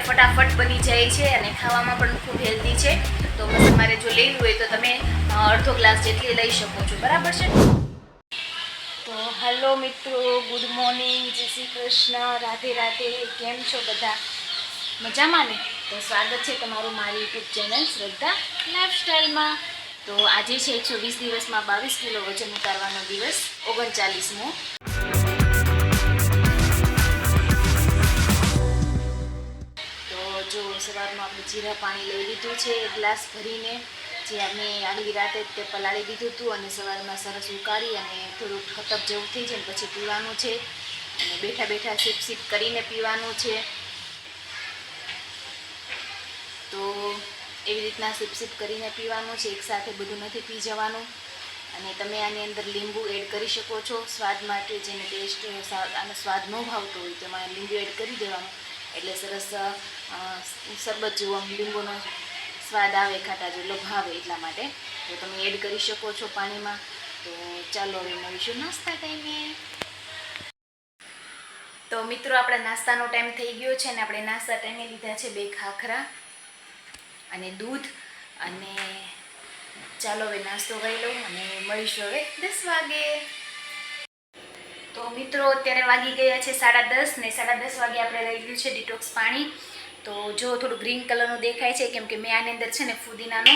ફટાફટ બની જાય છે અને ખાવામાં પણ ખૂબ હેલ્ધી છે. તો તમારે જો લેવી હોય તો તમે અડધો ગ્લાસ જેટલી લઈ શકો છો. બરાબર છે. તો હેલો મિત્રો, ગુડ મોર્નિંગ, જય શ્રી કૃષ્ણ, રાધે રાધે. કેમ છો બધા? મજામાં ને? તો સ્વાગત છે તમારું મારી યુટ્યુબ ચેનલ શ્રદ્ધા લાઈફસ્ટાઈલમાં. તો આજે છે 120 દિવસમાં 22 કિલો વજન ઉતારવાનો દિવસ, 39મો. તો જો સવારમાં આપણે જીરા પાણી લઈ લીધું છે એક ગ્લાસ ભરીને, જે અમે આગલી રાતે તે પલાળી દીધું હતું અને સવારમાં સરસ ઉકાળી અને થોડુંક ખતપ જેવું થઈ જાય પછી પીવાનું છે. અને બેઠા બેઠા સિપ કરીને પીવાનું છે. તો એવી રીતના સિપ કરીને પીવાનું છે, એકસાથે બધું નથી પી જવાનું. અને તમે આની અંદર લીંબુ એડ કરી શકો છો સ્વાદ માટે. જેને ટેસ્ટ આનો સ્વાદ ન ભાવતો હોય તેમાં લીંબુ એડ કરી દેવાનું, એટલે સરસ શરબત જેવો લીંબુનો સ્વાદ આવે, ખાટા જેટલો ભાવે એટલા માટે. તો તમે એડ કરી શકો છો પાણીમાં. તો ચાલો હવે મળીશું નાસ્તા ટાઈમે. તો મિત્રો, આપણા નાસ્તાનો ટાઈમ થઈ ગયો છે અને આપણે નાસ્તા ટાઈમે લીધા છે 2 ખાખરા અને દૂધ. અને ચાલો હવે નાસ્તો કરી લઉં અને મળીશું હવે 10 વાગે. તો મિત્રો, અત્યારે વાગી ગયા છે 10:30 ને 10:30 વાગે આપણે લઈ લીધું છે ડિટોક્સ પાણી. તો જો થોડું ગ્રીન કલરનું દેખાય છે કેમ કે મેં આની અંદર છે ને ફુદીનાનો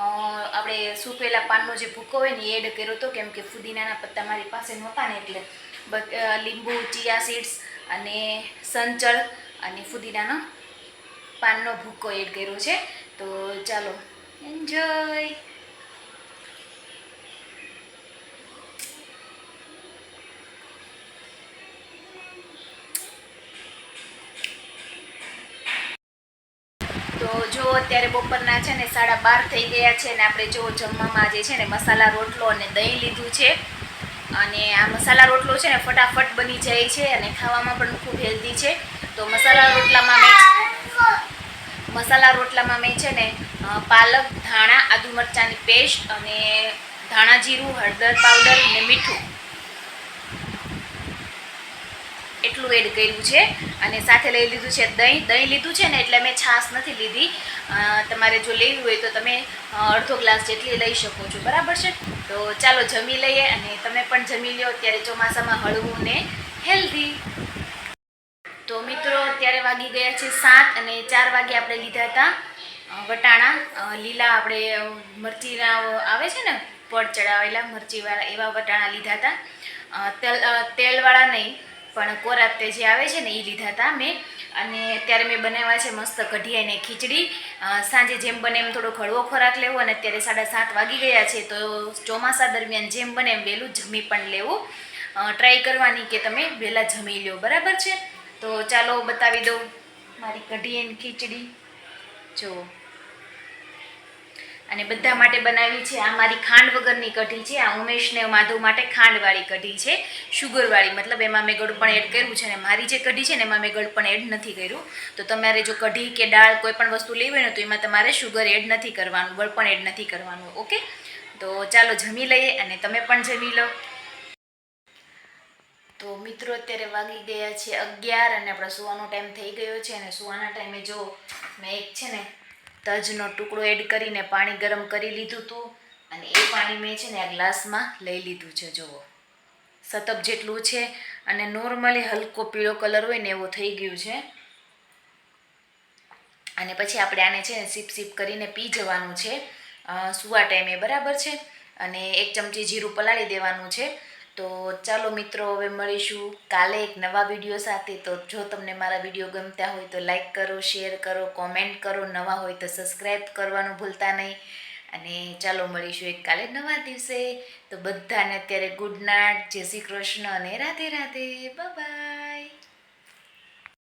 આપણે સૂકવેલા પાનનો જે ભૂકો હોય ને એડ કર્યો હતો, કેમ કે ફુદીનાના પત્તા મારી પાસે નહોતા ને, એટલે લીંબુ, ચિયા સીડ્સ અને સંચળ અને ફુદીનાનો પાનનો ભૂકો એડ કર્યો છે. તો ચાલો એન્જોય. તો જો અત્યારે બપોરના છે ને 12:30 થઈ ગયા છે ને આપણે જો જમવામાં જે છે ને મસાલા રોટલો અને દહીં લીધું છે. અને આ મસાલા રોટલો છે ને ફટાફટ બની જાય છે અને ખાવામાં પણ ખૂબ હેલ્ધી છે. તો મસાલા રોટલામાં મેં છે ને પાલક, ધાણા, આદુ મરચાંની પેસ્ટ અને ધાણા જીરું, હળદર પાવડર અને મીઠું એટલું એડ કર્યું છે. અને સાથે લઈ લીધું છે દહીં લીધું છે ને, એટલે મેં છાશ નથી લીધી. તમારે જો લેવી હોય તો તમે અડધો ગ્લાસ જેટલી લઈ શકો છો. બરાબર છે. તો ચાલો જમી લઈએ અને તમે પણ જમી લો. અત્યારે ચોમાસામાં હળવું ને હેલ્ધી. તો મિત્રો, અત્યારે વાગી ગયા છે 7 અને 4 વાગે આપણે લીધા હતા વટાણા લીલા, આપણે મરચીના આવે છે ને પડ ચડાવેલા મરચીવાળા, એવા વટાણા લીધા હતા. તેલવાળા નહીં પણ કોરા તે જે આવે છે ને એ લીધા હતા મેં. અને અત્યારે મેં બનાવ્યા છે મસ્ત કઢી અને ખીચડી. સાંજે જેમ બને એમ થોડો હળવો ખોરાક લેવો. અને અત્યારે 7:30 વાગી ગયા છે, તો ચોમાસા દરમિયાન જેમ બને એમ વહેલું જમી પણ લેવું. ટ્રાય કરવાની કે તમે વહેલા જમી લો. બરાબર છે. તો ચાલો બતાવી દઉં મારી કઢી અને ખીચડી. જુઓ, અને બધા માટે બનાવી છે. આ મારી ખાંડ વગરની કઢી છે. આ ઉમેશ ને માધવ માટે ખાંડવાળી કઢી છે, શુગરવાળી. મતલબ એમાં મેં ગળપણ એડ કર્યું છે. અને મારી જે કઢી છે ને એમાં મેં ગળપણ એડ નથી કર્યું. તો તમારે જો કઢી કે દાળ કોઈ પણ વસ્તુ લેવી હોય ને તો એમાં તમારે શુગર એડ નથી કરવાનું, ગળપણ એડ નથી કરવાનું. ઓકે. તો ચાલો જમી લઈએ અને તમે પણ જમી લો. તો મિત્રો, અત્યારે વાગી ગયા છે 11 અને આપણા સુવાનો ટાઈમ થઈ ગયો છે. અને સુવાના ટાઈમે જો મેં એક છે ને તજનો ટુકડો એડ કરીને પાણી ગરમ કરી લીધું હતું. અને એ પાણી મેં છે ને આ ગ્લાસમાં લઈ લીધું છે. જુઓ, સતપ જેટલું છે. અને નોર્મલી હલકો પીળો કલર હોય ને એવો થઈ ગયું છે. અને પછી આપણે આને છે ને સિપ કરીને પી જવાનું છે સુવા ટાઈમે. બરાબર છે. અને 1 ચમચી જીરું પલાળી દેવાનું છે. તો ચાલો મિત્રો, હવે મળીશું કાલે એક નવા વિડીયો સાથે. તો જો તમને મારા વિડીયો ગમતા હોય તો લાઈક કરો, શેર કરો, કોમેન્ટ કરો. નવા હોય તો સબસ્ક્રાઈબ કરવાનું ભૂલતા નહીં. અને ચાલો મળીશું એક કાલે નવા દિવસે. તો બધાને અત્યારે ગુડ નાઇટ, જય શ્રી કૃષ્ણ અને રાધે રાધે. Bye bye.